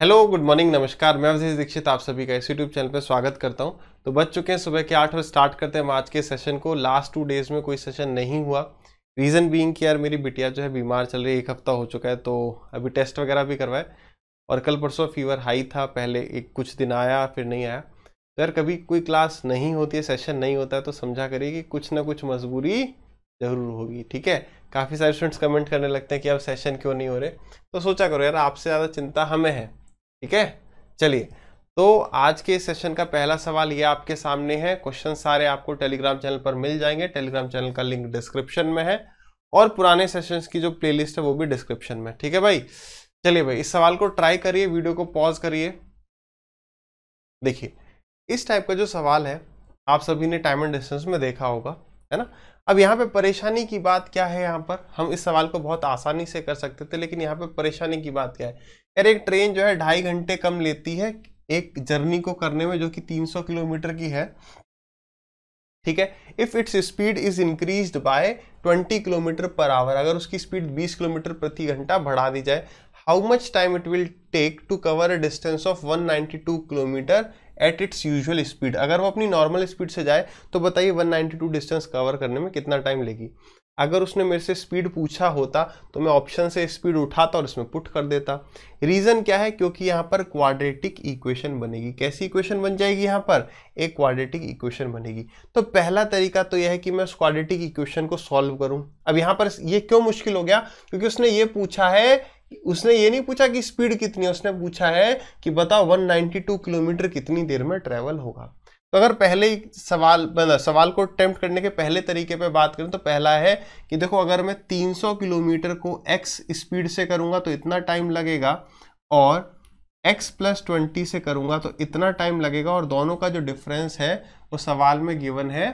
Hello, good morning, नमस्कार। मैं अवधेश दीक्षित आप सभी का इस यूट्यूब चैनल पर स्वागत करता हूं। तो बज चुके हैं सुबह के 8 बजे। स्टार्ट करते हैं हम आज के सेशन को। लास्ट 2 डेज में कोई सेशन नहीं हुआ। रीज़न बीइंग कि यार मेरी बिटिया जो है बीमार चल रही है, 1 हफ्ता हो चुका है, तो अभी टेस्ट वगैरह भी करवाए। और कल परसों फीवर हाई था, पहले एक कुछ दिन आया फिर नहीं आया। तो यार कभी कोई क्लास नहीं होती है, सेशन नहीं होता है, तो समझा करिए कि कुछ ना कुछ मजबूरी ज़रूर होगी। ठीक है। काफ़ी सारे स्टूडेंट्स कमेंट करने लगते हैं कि अब सेशन क्यों नहीं हो रहे। तो सोचा करो यार, आपसे ज़्यादा चिंता हमें है। ठीक है। चलिए, तो आज के सेशन का पहला सवाल ये आपके सामने है। क्वेश्चन सारे आपको टेलीग्राम चैनल पर मिल जाएंगे। टेलीग्राम चैनल का लिंक डिस्क्रिप्शन में है और पुराने सेशंस की जो प्लेलिस्ट है वो भी डिस्क्रिप्शन में। ठीक है भाई। चलिए भाई, इस सवाल को ट्राई करिए, वीडियो को पॉज करिए। देखिए, इस टाइप का जो सवाल है आप सभी ने टाइम एंड डिस्टेंस में देखा होगा, है ना। अब यहाँ पे परेशानी की बात क्या है, यहाँ पर हम इस सवाल को बहुत आसानी से कर सकते थे, लेकिन यहाँ पे परेशानी की बात क्या है यार। एक ट्रेन जो है 2.5 घंटे कम लेती है एक जर्नी को करने में, जो कि 300 किलोमीटर की है। ठीक है। If its speed is increased by 20 kilometre per hour, अगर उसकी स्पीड 20 किलोमीटर प्रति घंटा बढ़ा दी जाए, how much time it will take to cover a distance of 192 kilometre at its usual speed. अगर वो अपनी नॉर्मल स्पीड से जाए तो बताइए 192 डिस्टेंस कवर करने में कितना टाइम लेगी। अगर उसने मेरे से स्पीड पूछा होता तो मैं ऑप्शन से स्पीड उठाता और इसमें पुट कर देता। रीजन क्या है, क्योंकि यहाँ पर क्वाड्रेटिक इक्वेशन बनेगी। कैसी इक्वेशन बन जाएगी, यहाँ पर एक क्वाड्रेटिक इक्वेशन बनेगी। तो पहला तरीका तो यह है कि मैं उस क्वाड्रेटिक इक्वेशन को सॉल्व करूं। अब यहाँ पर ये क्यों मुश्किल हो गया, क्योंकि उसने ये पूछा है, उसने ये नहीं पूछा कि स्पीड कितनी है, उसने पूछा है कि बताओ 192 किलोमीटर कितनी देर में ट्रेवल होगा। तो अगर पहले ही सवाल को अटेम्प्ट करने के पहले तरीके पे बात करें तो पहला है कि देखो, अगर मैं 300 किलोमीटर को x स्पीड से करूंगा तो इतना टाइम लगेगा, और x + 20 से करूंगा तो इतना टाइम लगेगा, और दोनों का जो डिफरेंस है वो सवाल में गिवन है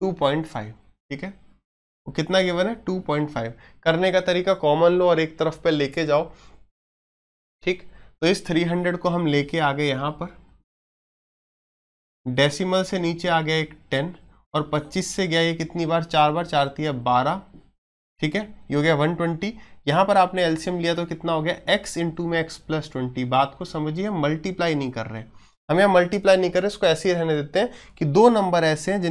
2.5। ठीक है, वो कितना गिवन है 2.5। करने का तरीका कॉमन लो और एक तरफ पे लेके जाओ। ठीक, तो इस 300 को हम लेके आ गए यहाँ पर, डेसिमल से नीचे आ गया एक 10, और 25 से गया ये कितनी बार, 4 बार, 4 × 3 = 12। ठीक है, ये हो गया 120। यहाँ पर आपने एलसीएम लिया तो कितना हो गया, x इंटू में x + 20। बात को समझिए, हम मल्टीप्लाई नहीं कर रहे, हम यहाँ मल्टीप्लाई नहीं कर रहे, इसको ऐसे ही रहने देते हैं कि दो नंबर ऐसे हैं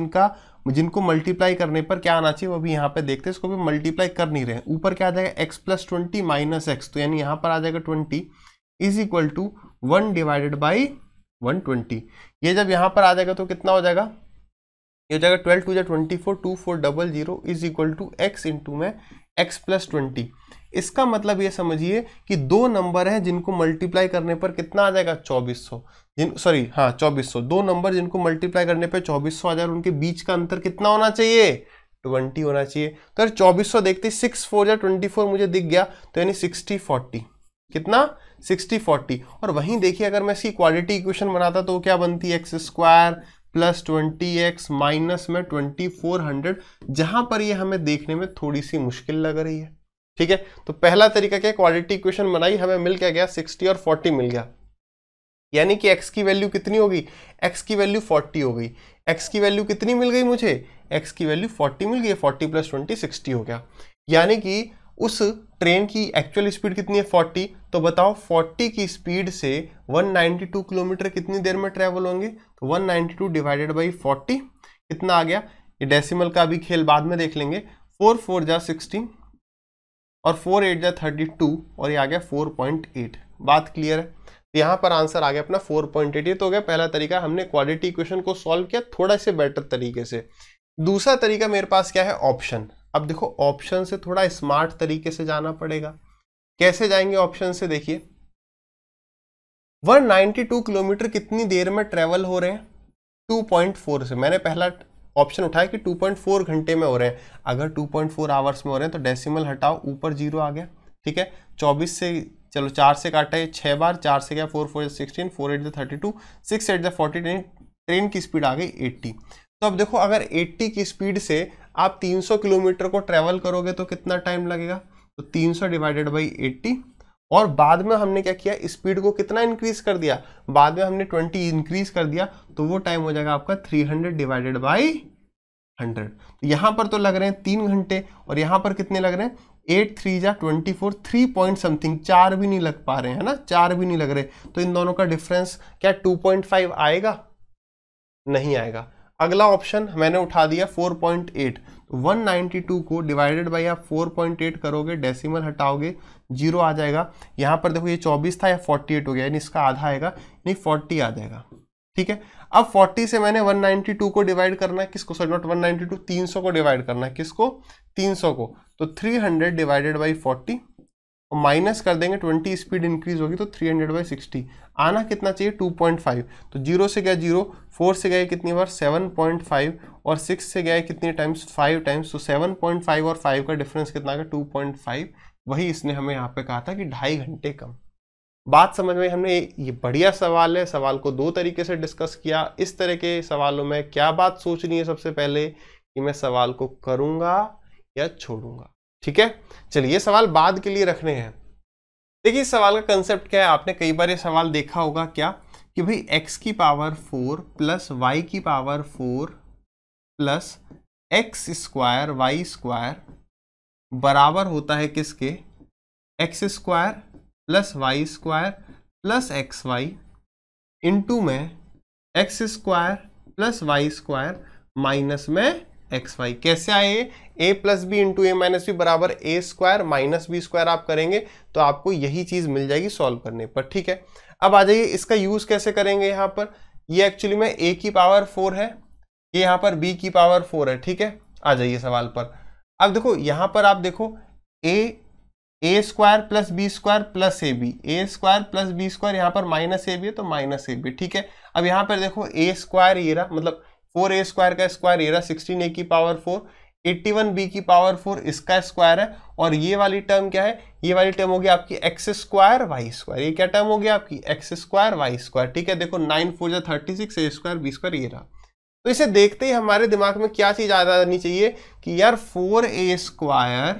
जिनको मल्टीप्लाई करने पर क्या आना चाहिए वो भी यहाँ पे देखते हैं। इसको भी मल्टीप्लाई कर नहीं रहे। ऊपर क्या आ जाएगा, x + 20 - x, तो यानी यहाँ पर आ जाएगा 20 = 1 / 120। ये जब यहाँ पर आ जाएगा तो कितना हो जाएगा, ये हो जाएगा 12 × 2 = 24, 2400 = x इंटू में x + 20। इसका मतलब ये समझिए कि दो नंबर हैं जिनको मल्टीप्लाई करने पर कितना आ जाएगा, 2400। 2400। दो नंबर जिनको मल्टीप्लाई करने पर 2400 आ जाएगा, उनके बीच का अंतर कितना होना चाहिए, 20 होना चाहिए। तो यार 2400 देखते 6 × 4 = 24 मुझे दिख गया, तो यानी 60/40। कितना, 60/40। और वहीं देखिए, अगर मैं इसकी क्वाड्रेटिक इक्वेशन बनाता तो क्या बनती है, x² + 20x माइनस में 2400, जहां पर ये हमें देखने में थोड़ी सी मुश्किल लग रही है। ठीक है, तो पहला तरीका क्या, क्वाड्रेटिक इक्वेशन बनाई, हमें मिल क्या गया, 60 और 40 मिल गया। यानी कि x की वैल्यू कितनी होगी, x की वैल्यू 40 हो गई। x की वैल्यू कितनी मिल गई मुझे, x की वैल्यू 40 मिल गई। 40 + 20 60 हो गया। यानी कि उस ट्रेन की एक्चुअल स्पीड कितनी है, 40। तो बताओ 40 की स्पीड से 192 किलोमीटर कितनी देर में ट्रेवल होंगे, तो 192 / 40 कितना आ गया। ये डेसिमल का भी खेल बाद में देख लेंगे। 4 × 4 = 16 और 4 × 8 = 32, और ये आ गया 4.8। बात क्लियर है। तो यहाँ पर आंसर आ गया अपना 4.8। ये तो हो गया पहला तरीका, हमने क्वाड्रेटिक इक्वेशन को सॉल्व किया थोड़ा से बेटर तरीके से। दूसरा तरीका मेरे पास क्या है, ऑप्शन। अब देखो, ऑप्शन से थोड़ा स्मार्ट तरीके से जाना पड़ेगा। कैसे जाएंगे ऑप्शन से, देखिए 192 किलोमीटर कितनी देर में ट्रेवल हो रहे हैं, 2.4 से। मैंने पहला ऑप्शन उठाया कि 2.4 घंटे में हो रहे हैं। अगर 2.4 आवर्स में हो रहे हैं तो डेसिमल हटाओ, ऊपर 0 आ गया। ठीक है, 24 से चलो 4 से काटा है 6 बार, 4 से गया 4 × 4 = 16, 4 × 8 = 32, 6 × 8 = 40। ट्रेन की स्पीड आ गई 80। तो अब देखो, अगर 80 की स्पीड से आप 300 किलोमीटर को ट्रेवल करोगे तो कितना टाइम लगेगा, तो 300 / 80। और बाद में हमने क्या किया, स्पीड को कितना इंक्रीज कर दिया, बाद में हमने 20 इंक्रीज कर दिया, तो वो टाइम हो जाएगा आपका 300 / 100। तो यहां पर तो लग रहे हैं 3 घंटे, और यहां पर कितने लग रहे हैं, 8 3 जा 24, 3 पॉइंट समथिंग, 4 भी नहीं लग पा रहे हैं, है ना, 4 भी नहीं लग रहे, तो इन दोनों का डिफरेंस क्या 2.5 आएगा? नहीं आएगा। अगला ऑप्शन मैंने उठा दिया 4.8, 192 को डिवाइडेड बाई आप 4.8 करोगे, डेसिमल हटाओगे, 0 आ जाएगा। यहाँ पर देखो ये 24 था या 48 हो गया, यानी इसका आधा आएगा, नहीं 40 आ जाएगा। ठीक है, अब 40 से मैंने 192 को डिवाइड करना है, किसको, सॉरी नॉट 192, 300 को डिवाइड करना है, किसको, 300 को, तो 300 डिवाइडेड बाई 40 और माइनस कर देंगे, 20 स्पीड इंक्रीज होगी तो 300/60, आना कितना चाहिए 2.5, तो 0 से गया 0, 4 से गए कितनी बार 7.5 और 6 से गया कितनी टाइम्स 5 टाइम्स, तो 7.5 और 5 का डिफरेंस कितना का 2.5, वही इसने हमें यहाँ पे कहा था कि 2.5 घंटे कम। बात समझ में, हमने ये बढ़िया सवाल है, सवाल को दो तरीके से डिस्कस किया। इस तरह के सवालों में क्या बात सोचनी है सबसे पहले कि मैं सवाल को करूंगा या छोड़ूंगा। ठीक है, चलिए ये सवाल बाद के लिए रखने हैं। देखिए इस सवाल का कंसेप्ट क्या है, आपने कई बार ये सवाल देखा होगा क्या कि भाई x की पावर 4 प्लस y की power 4 plus X square Y square बराबर होता है किसके, X square plus Y square plus X Y into में x square plus Y square minus में एक्स वाई। कैसे आए, A plus B into A minus B बराबर A square minus B square आप करेंगे तो आपको यही चीज मिल जाएगी सॉल्व करने पर। ठीक है, अब आ जाइए इसका यूज कैसे करेंगे। यहाँ पर ये एक्चुअली में ए की पावर 4 है, ये यहाँ पर बी की पावर 4 है। ठीक है, आ जाइए सवाल पर। अब देखो यहाँ पर आप देखो A square plus B square plus A B, A square plus B square, यहाँ पर माइनस ए बी है तो माइनस ए बी। ठीक है, अब यहाँ पर देखो ए स्क्वायर ये रहा, मतलब 4a स्क्वायर का स्क्वायर ये रहा, 16a की पावर 4, 81b की पावर 4 इसका स्क्वायर है, और ये वाली टर्म क्या है, ये वाली टर्म होगी आपकी एक्स स्क्वायर वाई स्क्वायर। ये क्या टर्म होगी आपकी, एक्स स्क्वायर वाई स्क्वायर। ठीक है, देखो 9 4 36, ए स्क्वायर बी स्क्वायर ये रहा। तो इसे देखते ही हमारे दिमाग में क्या चीज आ जानी चाहिए कि यार 4a square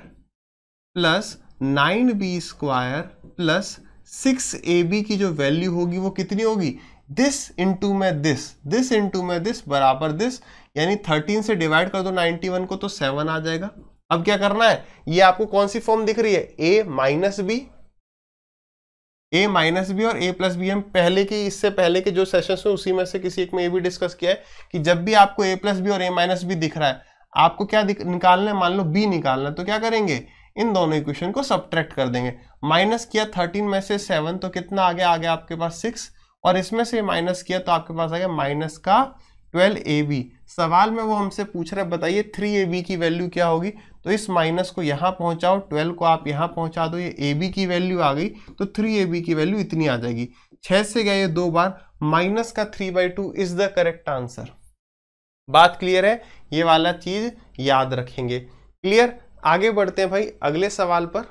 plus 9b square plus 6ab की जो वैल्यू होगी वो कितनी होगी, दिस इंटू में दिस इंटू में दिस बराबर दिस, यानी 13 से डिवाइड कर दो 91 को तो 7 आ जाएगा। अब क्या करना है, ये आपको कौन सी फॉर्म दिख रही है, a माइनस बी और a प्लस बी। हम पहले के, इससे पहले के जो सेशंस में उसी में से किसी एक में ये भी डिस्कस किया है कि जब भी आपको a प्लस बी और a माइनस बी दिख रहा है, आपको क्या निकालना है, मान लो b निकालना है, तो क्या करेंगे, इन दोनों इक्वेशन को सब्ट्रैक्ट कर देंगे। माइनस किया 13 में से 7 तो कितना आ गया आपके पास 6, और इसमें से माइनस किया तो आपके पास आ गया माइनस का 12ab। सवाल में वो हमसे पूछ रहे बताइए 3ab की वैल्यू क्या होगी, तो इस माइनस को यहाँ पहुंचाओ, 12 को आप यहाँ पहुंचा दो, ये ab की वैल्यू आ गई, तो 3ab की वैल्यू इतनी आ जाएगी। 6 से गए 2 बार, माइनस का 3/2 इज द करेक्ट आंसर। बात क्लियर है, ये वाला चीज याद रखेंगे। क्लियर, आगे बढ़ते हैं भाई अगले सवाल पर।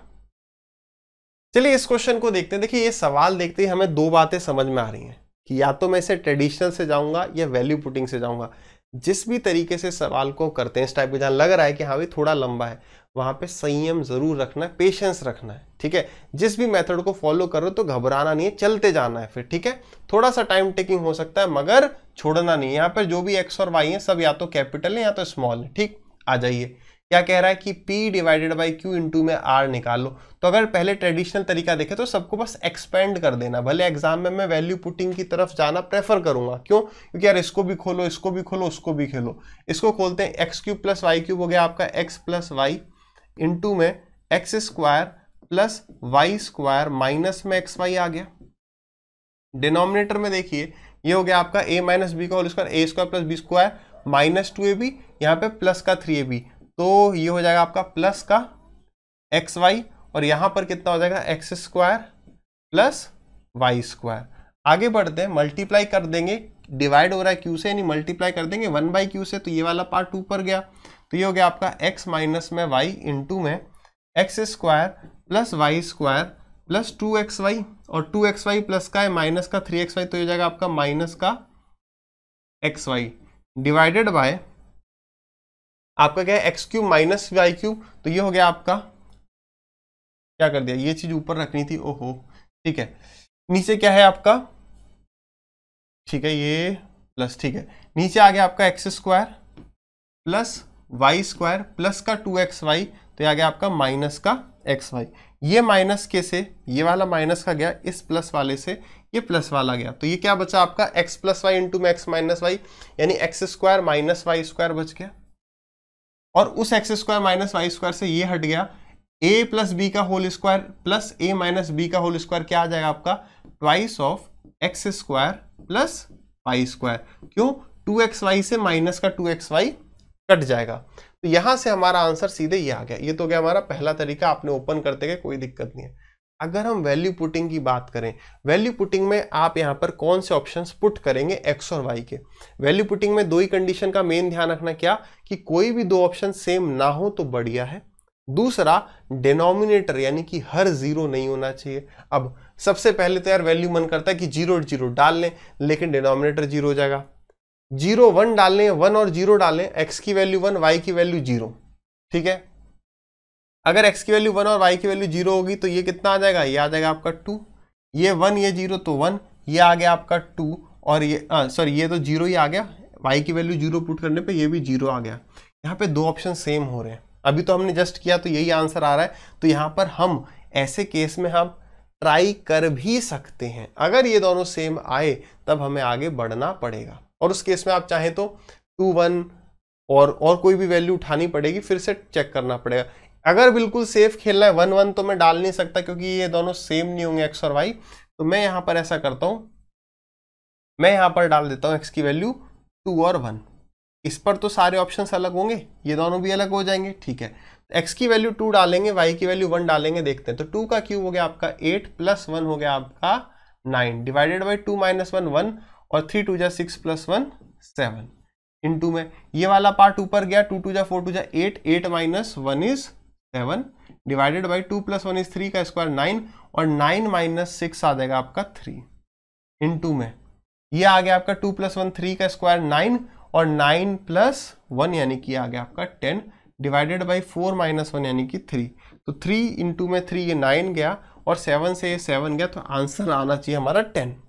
चलिए इस क्वेश्चन को देखते हैं। देखिए ये सवाल देखते ही हमें दो बातें समझ में आ रही हैं कि या तो मैं इसे ट्रेडिशनल से जाऊंगा या वैल्यू पुटिंग से जाऊंगा। जिस भी तरीके से सवाल को करते हैं इस टाइप के, जहां लग रहा है कि हाँ भाई थोड़ा लंबा है, वहां पे संयम जरूर रखना है, पेशेंस रखना है। ठीक है, जिस भी मेथड को फॉलो कर रहे हो तो घबराना नहीं है, चलते जाना है फिर। ठीक है, थोड़ा सा टाइम टेकिंग हो सकता है मगर छोड़ना नहीं है। यहाँ पर जो भी एक्स और वाई है सब या तो कैपिटल है या तो स्मॉल है। ठीक, आ जाइए क्या कह रहा है कि P divided by Q into में R निकाल लो। तो अगर पहले ट्रेडिशनल तरीका देखे तो सबको बस एक्सपेंड कर देना, भले एग्जाम में मैं वैल्यू पुटिंग की तरफ जाना प्रेफर करूंगा। क्यों, क्योंकि यार इसको भी खोलो, इसको भी खोलो, उसको भी खेलो। इसको खोलते हैं, X cube plus Y cube हो गया आपका एक्स प्लस वाई इंटू में x square plus Y square minus में एक्स वाई आ गया। डिनोमिनेटर में देखिए ये हो गया आपका a माइनस बी का whole square, A square plus B square minus 2ab, यहाँ पे प्लस का 3ab, तो ये हो जाएगा आपका प्लस का एक्स वाई, और यहां पर कितना हो जाएगा x square plus Y square. आगे बढ़ते हैं, मल्टीप्लाई कर देंगे, डिवाइड हो रहा है क्यू से यानी मल्टीप्लाई कर देंगे 1/q से, तो ये वाला पार्ट ऊपर गया, तो ये हो गया आपका x माइनस में y इंटू में x square plus Y square plus 2xy, और 2xy प्लस का है माइनस का 3xy, तो ये हो जाएगा आपका माइनस का xy डिवाइडेड बाय आपका क्या है x cube minus y cube, तो ये हो गया आपका, क्या कर दिया, ये चीज ऊपर रखनी थी, ओहो। ठीक है, नीचे क्या है आपका, ठीक है ये प्लस, ठीक है नीचे आ गया आपका x square plus Y square plus का 2xy, तो तो ये आ गया आपका माइनस का एक्स वाई। ये माइनस के से ये वाला माइनस का गया, इस प्लस वाले से ये प्लस वाला गया, तो ये क्या बचा आपका एक्स प्लस वाई इंटू में एक्स माइनस वाई, यानी x square minus y square बच गया। और उस x square minus y square से ये हट गया, ए प्लस बी का whole square plus a minus B का होल स्क्वायर क्या आ जाएगा आपका twice of x square plus Y square. क्यों? 2xy से माइनस का 2xy कट जाएगा। तो यहां से हमारा आंसर सीधे ये आ गया। ये तो गया हमारा पहला तरीका, आपने ओपन करते गए, कोई दिक्कत नहीं है। अगर हम वैल्यू पुटिंग की बात करें, वैल्यू पुटिंग में आप यहां पर कौन से ऑप्शंस पुट करेंगे एक्स और वाई के। वैल्यू पुटिंग में दो ही कंडीशन का मेन ध्यान रखना, क्या कि कोई भी दो ऑप्शन सेम ना हो तो बढ़िया है, दूसरा डिनोमिनेटर यानी कि हर जीरो नहीं होना चाहिए। अब सबसे पहले तो यार वैल्यू मन करता है कि 0 और 0 डाल लें, लेकिन डिनोमिनेटर 0 हो जाएगा। 0 1 डाल लें, 1 और 0 डालें, x की वैल्यू 1 y की वैल्यू 0, ठीक है। अगर x की वैल्यू 1 और y की वैल्यू 0 होगी तो ये कितना आ जाएगा, ये आ जाएगा आपका 2, ये 1 ये 0 तो 1, ये आ गया आपका 2, और ये सॉरी ये तो 0 ही आ गया, y की वैल्यू 0 पुट करने पे ये भी 0 आ गया। यहाँ पे दो ऑप्शन सेम हो रहे हैं, अभी तो हमने जस्ट किया तो यही आंसर आ रहा है। तो यहाँ पर हम ऐसे केस में हम ट्राई कर भी सकते हैं, अगर ये दोनों सेम आए तब हमें आगे बढ़ना पड़ेगा। और उस केस में आप चाहें तो 2 1 और कोई भी वैल्यू उठानी पड़ेगी, फिर से चेक करना पड़ेगा। अगर बिल्कुल सेफ खेलना है 1 1 तो मैं डाल नहीं सकता क्योंकि ये दोनों सेम नहीं होंगे एक्स और वाई। तो मैं यहां पर ऐसा करता हूं, मैं यहां पर डाल देता हूं एक्स की वैल्यू 2 और 1। इस पर तो सारे ऑप्शंस अलग होंगे, ये दोनों भी अलग हो जाएंगे, ठीक है। एक्स की वैल्यू 2 डालेंगे, वाई की वैल्यू 1 डालेंगे, देखते हैं। तो 2 का क्यूब हो गया आपका 8 प्लस 1 हो गया आपका 9 डिवाइडेड बाई 2 माइनस 1 1 और 3 2 जा 6 प्लस 1 7 इंटू में ये वाला पार्ट ऊपर गया, 2 2 जा 4 2 जा 8 8 minus 1 is 7 divided by 2 plus 1 is 3 का स्क्वायर 9 और 9 माइनस 6 आ जाएगा आपका 3 इंटू में ये आ गया आपका 2 प्लस 1 3 का स्क्वायर 9 और 9 प्लस 1 यानी कि आ गया आपका 10 डिवाइडेड बाई 4 माइनस 1 यानी कि 3। तो 3 इंटू में 3 ये 9 गया और 7 से ये 7 गया, तो आंसर आना चाहिए हमारा 10।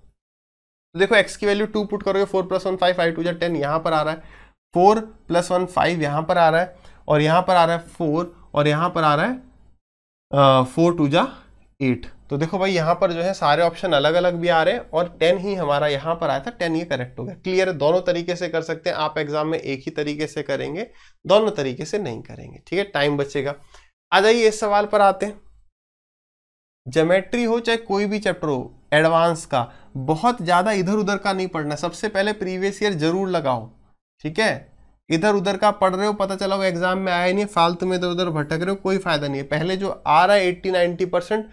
तो देखो x की वैल्यू 2 पुट करोगे, 4 प्लस 1 5 5 2 जा 10 यहाँ पर आ रहा है, 4 प्लस 1 5 यहाँ पर आ रहा है, और यहाँ पर आ रहा है 4 और यहाँ पर आ रहा है 4 2 जा 8। तो देखो भाई यहाँ पर जो है सारे ऑप्शन अलग अलग भी आ रहे हैं और 10 ही हमारा यहाँ पर आया था, 10 ये करेक्ट हो गया। क्लियर है, दोनों तरीके से कर सकते हैं आप, एग्जाम में एक ही तरीके से करेंगे, दोनों तरीके से नहीं करेंगे, ठीक है, टाइम बचेगा। आ जाइए इस सवाल पर आते हैं। ज्योमेट्री हो चाहे कोई भी चैप्टर हो एडवांस का, बहुत ज्यादा इधर उधर का नहीं पढ़ना। सबसे पहले प्रीवियस ईयर जरूर लगाओ, ठीक है। इधर उधर का पढ़ रहे हो, पता चला वो एग्जाम में आया नहीं, फालतू में इधर उधर भटक रहे हो, कोई फायदा नहीं है। पहले जो आ रहा है 80-90%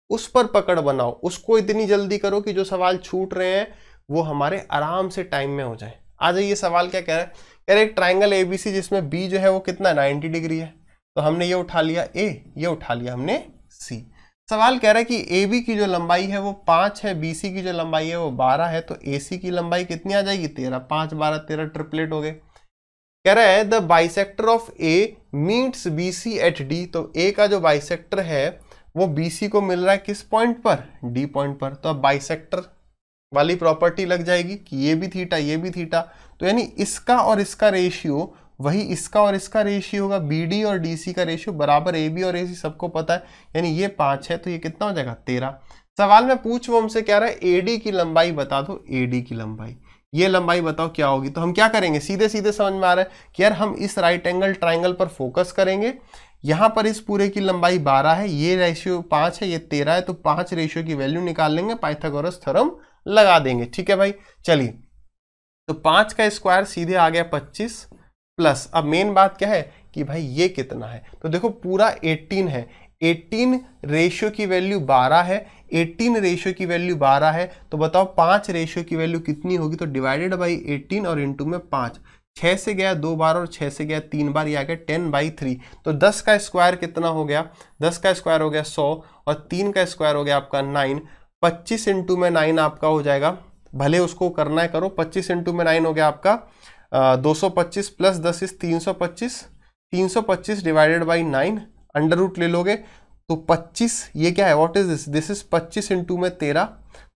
उस पर पकड़ बनाओ, उसको इतनी जल्दी करो कि जो सवाल छूट रहे हैं वो हमारे आराम से टाइम में हो जाए। आ जाइए सवाल क्या कह रहा है, कह रहा है एक ट्राइंगल एबीसी जिसमें बी जो है वो कितना 90 डिग्री है। तो हमने ये उठा लिया ए, ये उठा लिया हमने सी। सवाल कह रहा है कि ए बी की जो लंबाई है वो 5 है, बी सी की जो लंबाई है वो 12 है, तो ए सी की लंबाई कितनी आ जाएगी 13। 5 12 13 ट्रिपलेट हो गए। कह रहा है the bisector of A meets B C at D. तो ए का जो बाइसेक्टर है वो बी सी को मिल रहा है किस पॉइंट पर, डी पॉइंट पर। तो अब बाइसेक्टर वाली प्रॉपर्टी लग जाएगी कि ये भी थीटा ये भी थीटा, तो यानी इसका और इसका रेशियो वही इसका और इसका रेशियो होगा, बी डी और डी सी का रेशियो बराबर ए बी और ए सी सबको पता है, यानी ये 5 है तो ये कितना हो जाएगा 13। सवाल में पूछ वो हमसे कह रहा है एडी की लंबाई बता दो, एडी की लंबाई, ये लंबाई बताओ क्या होगी। तो हम क्या करेंगे, सीधे सीधे समझ में आ रहा है कि यार हम इस राइट एंगल ट्राइंगल पर फोकस करेंगे। यहाँ पर इस पूरे की लंबाई 12 है, ये रेशियो 5 है, ये 13 है, तो 5 रेशियो की वैल्यू निकाल लेंगे, पाइथागोरस थ्योरम लगा देंगे, ठीक है भाई। चलिए तो 5 का स्क्वायर सीधे आ गया 25 प्लस, अब मेन बात क्या है कि भाई ये कितना है, तो देखो पूरा 18 है, 18 रेशियो की वैल्यू 12 है, 18 रेशियो की वैल्यू 12 है, तो बताओ 5 रेशियो की वैल्यू कितनी होगी। तो डिवाइडेड बाई 18 और इंटू में 5, 6 से गया 2 बार और 6 से गया 3 बार, ये आ गया 10/3। तो 10 का स्क्वायर कितना हो गया, 10 का स्क्वायर हो गया 100 और 3 का स्क्वायर हो गया आपका 9। 25 इंटू में 9 आपका हो जाएगा, भले उसको करना है करो, 25 इंटू में 9 हो गया आपका 225 plus 10 is 325, 325 divided by 9, under root ले लोगे तो 25, ये क्या है what is this, this is 25 into में 13,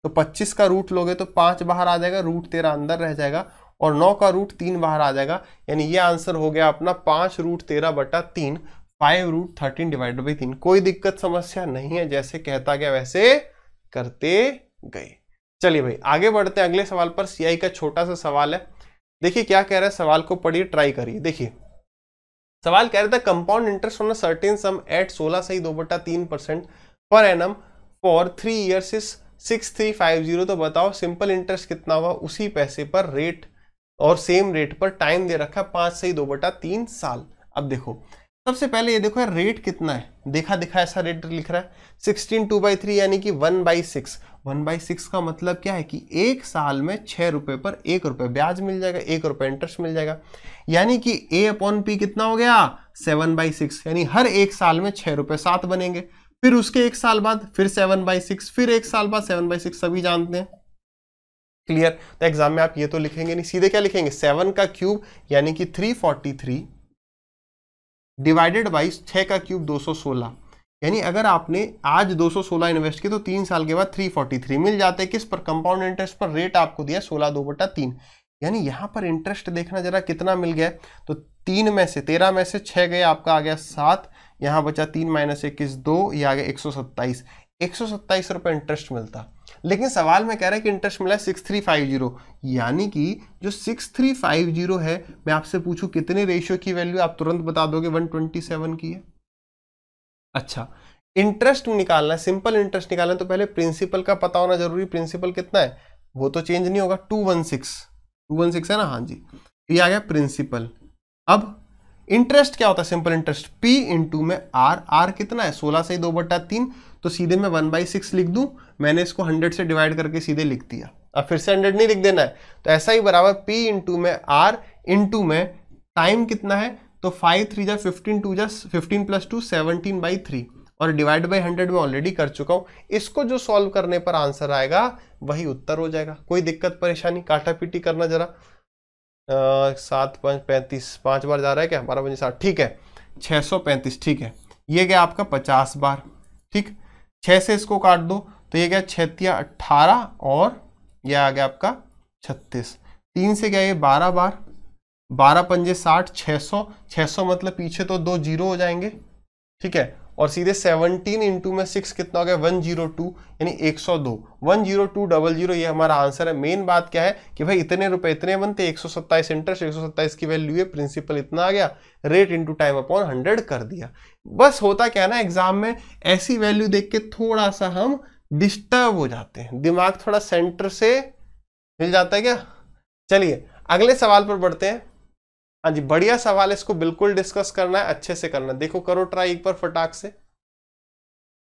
तो 25 का रूट लोगे तो 5 बाहर आ जाएगा, रूट 13 अंदर रह जाएगा और 9 का रूट 3 बाहर आ जाएगा, यानी ये आंसर हो गया अपना 5 रूट 13/3। 5√13 divided by 3। कोई दिक्कत समस्या नहीं है, जैसे कहता गया वैसे करते गए। चलिए भाई आगे बढ़ते हैं अगले सवाल पर। सीआई का छोटा सा सवाल है, देखिए क्या कह रहा है, सवाल को पढ़िए, ट्राई करिए। देखिए सवाल कह रहा था compound interest on a certain sum at 16.3% per annum for 3 years is 6350। तो बताओ सिंपल इंटरेस्ट कितना हुआ उसी पैसे पर, रेट और सेम रेट पर, टाइम दे रखा 5/2/3 साल। अब देखो सबसे पहले ये देखो यार रेट कितना है, देखा दिखा ऐसा रेट लिख रहा है 16/2/3 यानी कि 1/6। 1/6 का मतलब क्या है कि एक साल में 6 रुपए पर 1 रुपए ब्याज मिल जाएगा, 1 रुपए इंटरेस्ट मिल जाएगा, यानी कि A/P कितना हो गया 7/6, यानी हर एक साल में 6 रुपए 7 बनेंगे, फिर उसके एक साल बाद फिर 7/6, फिर एक साल बाद 7/6, सभी जानते हैं। क्लियर? तो एग्जाम में आप ये तो लिखेंगे नहीं, सीधे क्या लिखेंगे 7 का क्यूब यानी कि 343 डिवाइडेड बाई 6 का क्यूब 216, यानी अगर आपने आज 216 इन्वेस्ट किया तो 3 साल के बाद 343 मिल जाते हैं। किस पर? कंपाउंड इंटरेस्ट पर। रेट आपको दिया 16/2/3, यानी यहां पर इंटरेस्ट देखना जरा कितना मिल गया, तो 13 में से 6 गए, आपका आ गया 7, यहां बचा 3 - 1 = 2, ये आ गया 127 रुपए इंटरेस्ट मिलता। लेकिन सवाल में कह रहा है कि इंटरेस्ट मिला है 6350, यानी कि जो 6350 है, मैं आपसे पूछूं कितने रेशियो की वैल्यू, आप तुरंत बता दोगे 127 की है। अच्छा इंटरेस्ट निकालना है, सिंपल इंटरेस्ट निकालना है तो पहले प्रिंसिपल का पता होना जरूरी। प्रिंसिपल कितना है वो तो चेंज नहीं होगा, 216 है ना, हाँ जी, ये आ गया प्रिंसिपल। अब इंटरेस्ट क्या होता है, सिंपल इंटरेस्ट P इंटू में R कितना है 16/2/3, तो सीधे मैं 1/6 लिख दूं, मैंने इसको 100 से डिवाइड करके सीधे लिख दिया। अब फिर से 100 नहीं लिख देना है, तो ऐसा ही बराबर P इंटू में R इंटू में टाइम कितना है, तो 5 3 जा 15 2 जा 15 + 2 17/3 और डिवाइड बाई 100 में ऑलरेडी कर चुका हूं। इसको जो सॉल्व करने पर आंसर आएगा वही उत्तर हो जाएगा। कोई दिक्कत परेशानी, काटा पीटी करना जरा। 7 5 35, 5 बार जा रहा है क्या, 12 5 60, ठीक है 635, ठीक है। ये गया आपका 50 बार, ठीक, 6 से इसको काट दो तो ये गया 6 × 18 और ये आ गया आपका 36। 3 से गया ये 12 बार, 12 × 5 = 60, 600 मतलब पीछे तो 2 जीरो हो जाएंगे, ठीक है, और सीधे 17 इंटू में 6 कितना हो गया 102, यानी 102, 10200, ये हमारा आंसर है। मेन बात क्या है कि भाई इतने रुपए इतने बनते, 127 इंटरेस्ट, 127 की वैल्यू है, प्रिंसिपल इतना आ गया, रेट इंटू टाइम अपॉन 100 कर दिया। बस होता क्या है ना, एग्जाम में ऐसी वैल्यू देख के थोड़ा सा हम डिस्टर्ब हो जाते हैं, दिमाग थोड़ा सेंटर से मिल जाता है क्या। चलिए अगले सवाल पर बढ़ते हैं। हाँ जी बढ़िया सवाल है, इसको बिल्कुल डिस्कस करना है, अच्छे से करना। देखो करो ट्राई एक बार फटाक से।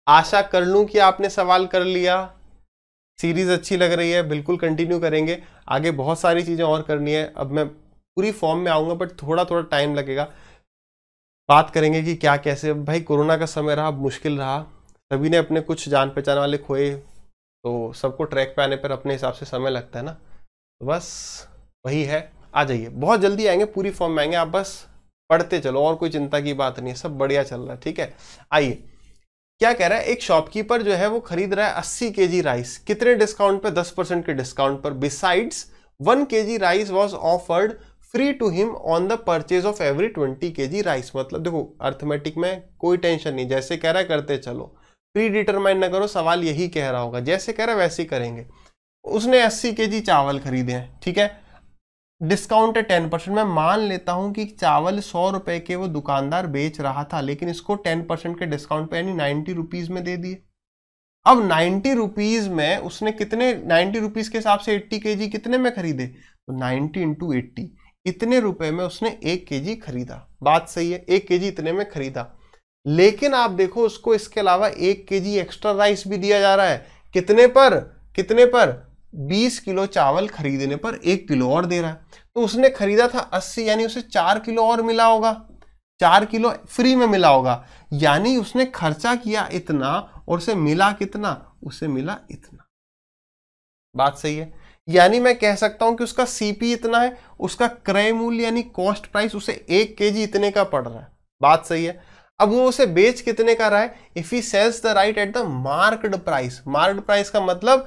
आशा कर लूं कि आपने सवाल कर लिया, सीरीज अच्छी लग रही है, बिल्कुल कंटिन्यू करेंगे। आगे बहुत सारी चीजें और करनी है, अब मैं पूरी फॉर्म में आऊंगा बट थोड़ा थोड़ा टाइम लगेगा। बात करेंगे कि क्या कैसे, भाई कोरोना का समय रहा, मुश्किल रहा, सभी ने अपने कुछ जान पहचान वाले खोए, तो सबको ट्रैक पे आने पर अपने हिसाब से समय लगता है ना, तो बस वही है। आ जाइए, बहुत जल्दी आएंगे, पूरी फॉर्म में आएंगे, आप बस पढ़ते चलो, और कोई चिंता की बात नहीं है, सब बढ़िया चल रहा है, ठीक है। आइए क्या कह रहा है, एक शॉपकीपर जो है वो खरीद रहा है 80 kg राइस, कितने डिस्काउंट पे, 10% के डिस्काउंट पर। Besides 1 kg rice was offered free to him on the purchase of every 20 kg rice. मतलब देखो अर्थमेटिक में कोई टेंशन नहीं, जैसे कह रहा है करते चलो, प्री डिटरमाइन ना करो, सवाल यही कह रहा होगा, जैसे कह रहा है वैसे ही करेंगे। उसने 80 kg चावल खरीदे हैं, ठीक है, डिस्काउंट है 10%। मैं मान लेता हूं कि चावल 100 रुपए के वो दुकानदार बेच रहा था, लेकिन इसको 10% के डिस्काउंट पे यानी 90 रुपीज में दे दिए। अब 90 रुपीज में उसने कितने, 90 रुपीज के हिसाब से 80 kg कितने में खरीदे, तो 90 × 80, इतने रुपए में उसने 1 kg खरीदा। बात सही है, 1 kg इतने में खरीदा, लेकिन आप देखो उसको इसके अलावा 1 kg एक्स्ट्रा राइस भी दिया जा रहा है। कितने पर, कितने पर, 20 किलो चावल खरीदने पर 1 किलो और दे रहा है। तो उसने खरीदा था 80, यानी उसे 4 किलो और मिला होगा, 4 किलो फ्री में मिला होगा, यानी उसने खर्चा किया इतना और उसे मिला कितना, उसे मिला इतना। बात सही है, यानी मैं कह सकता हूं कि उसका सीपी इतना है, उसका क्रय मूल्य यानी कॉस्ट प्राइस उसे 1 kg इतने का पड़ रहा है। बात सही है। अब वो उसे बेच कितने का रहा है, if he sells the right at the marked price. Marked price का मतलब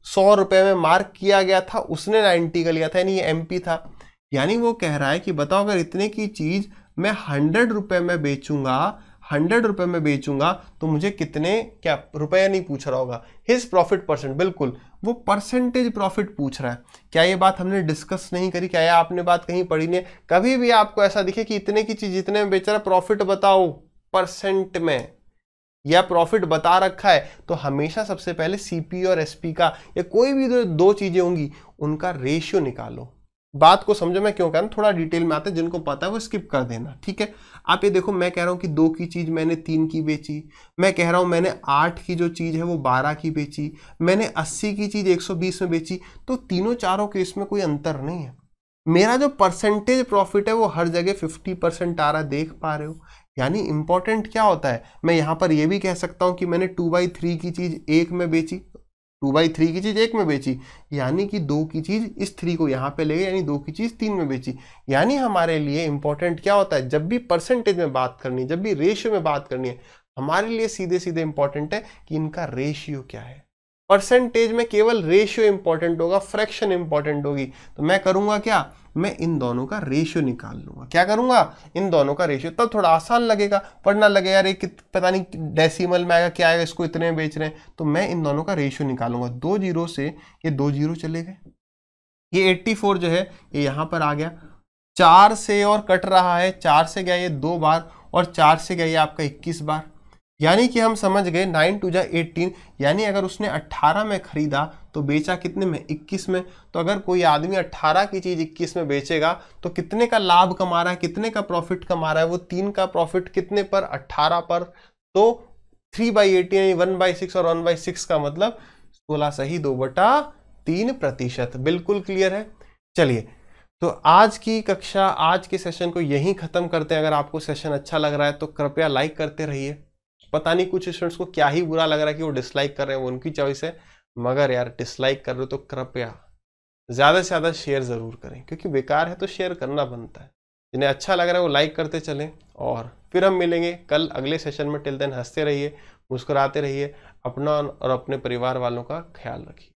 100 रुपए में मार्क किया गया था, उसने 90 का लिया था, यानी ये एमपी था। यानी वो कह रहा है कि बताओ अगर इतने की चीज मैं 100 रुपए में बेचूंगा, 100 रुपए में बेचूंगा तो मुझे कितने क्या रुपया नहीं पूछ रहा होगा, हिज प्रॉफिट परसेंट, बिल्कुल वो परसेंटेज प्रॉफिट पूछ रहा है। क्या ये बात हमने डिस्कस नहीं करी? क्या ये आपने बात कहीं पढ़ी नहीं? कभी भी आपको ऐसा दिखे कि इतने की चीज इतने में बेच रहा है, प्रॉफिट बताओ परसेंट में, या प्रॉफिट बता रखा है, तो हमेशा सबसे पहले सीपी और एसपी का या कोई भी दो चीजें होंगी उनका रेशियो निकालो। बात को समझो मैं क्यों कह रहा हूं, थोड़ा डिटेल में आते हैं, जिनको पता है वो स्किप कर देना, ठीक है। आप ये देखो, मैं कह रहा हूं कि 2 की चीज मैंने 3 की बेची, मैं कह रहा हूं मैंने 8 की जो चीज है वो 12 की बेची, मैंने 80 की चीज 120 में बेची, तो तीनों चारों केस में कोई अंतर नहीं है। मेरा जो परसेंटेज प्रॉफिट है वो हर जगह 50% आ रहा, देख पा रहे हो। यानी इंपॉर्टेंट क्या होता है, मैं यहां पर ये भी कह सकता हूं कि मैंने 2/3 की चीज 1 में बेची, 2/3 की चीज 1 में बेची, यानी कि 2 की चीज इस 3 को यहां पे ले गए, यानी 2 की चीज 3 में बेची। यानी हमारे लिए इंपॉर्टेंट क्या होता है, जब भी परसेंटेज में बात करनी, जब भी रेशियो में बात करनी है, हमारे लिए सीधे सीधे इंपॉर्टेंट है कि इनका रेशियो क्या है। परसेंटेज में केवल रेशियो इंपॉर्टेंट होगा, फ्रैक्शन इंपॉर्टेंट होगी। तो मैं करूंगा क्या, मैं इन दोनों का रेशियो निकाल लूंगा। क्या करूंगा, इन दोनों का रेशियो। तब थोड़ा आसान लगेगा, पढ़ना लगेगा यार ये पता नहीं डेसिमल में आएगा, क्या आएगा, इसको इतने में बेच रहे हैं, तो मैं इन दोनों का रेशियो निकालूंगा। 2 जीरो से ये 2 जीरो चले गए, ये 84 जो है ये यहां पर आ गया, 4 से और कट रहा है, 4 से गया ये 2 बार और 4 से गया ये आपका 21 बार। यानी कि हम समझ गए 9 2 जा 18, यानी अगर उसने 18 में खरीदा तो बेचा कितने में, 21 में। तो अगर कोई आदमी 18 की चीज 21 में बेचेगा तो कितने का लाभ कमा रहा है, कितने का प्रॉफिट कमा रहा है, वो 3 का प्रॉफिट कितने पर, 18 पर। तो 3/18 यानी 1/6 और 1/6 का मतलब 16 सही 2/3%। बिल्कुल क्लियर है। चलिए, तो आज की कक्षा, आज के सेशन को यहीं खत्म करते हैं। अगर आपको सेशन अच्छा लग रहा है तो कृपया लाइक करते रहिए। पता नहीं कुछ स्टूडेंट्स को क्या ही बुरा लग रहा है कि वो डिसलाइक कर रहे हैं, वो उनकी चॉइस है, मगर यार डिसलाइक कर रहे हो तो कृपया ज्यादा से ज्यादा शेयर जरूर करें, क्योंकि बेकार है तो शेयर करना बनता है। जिन्हें अच्छा लग रहा है वो लाइक करते चलें, और फिर हम मिलेंगे कल अगले सेशन में। टिल देन हंसते रहिए, मुस्कुराते रहिए, अपना और अपने परिवार वालों का ख्याल रखिए।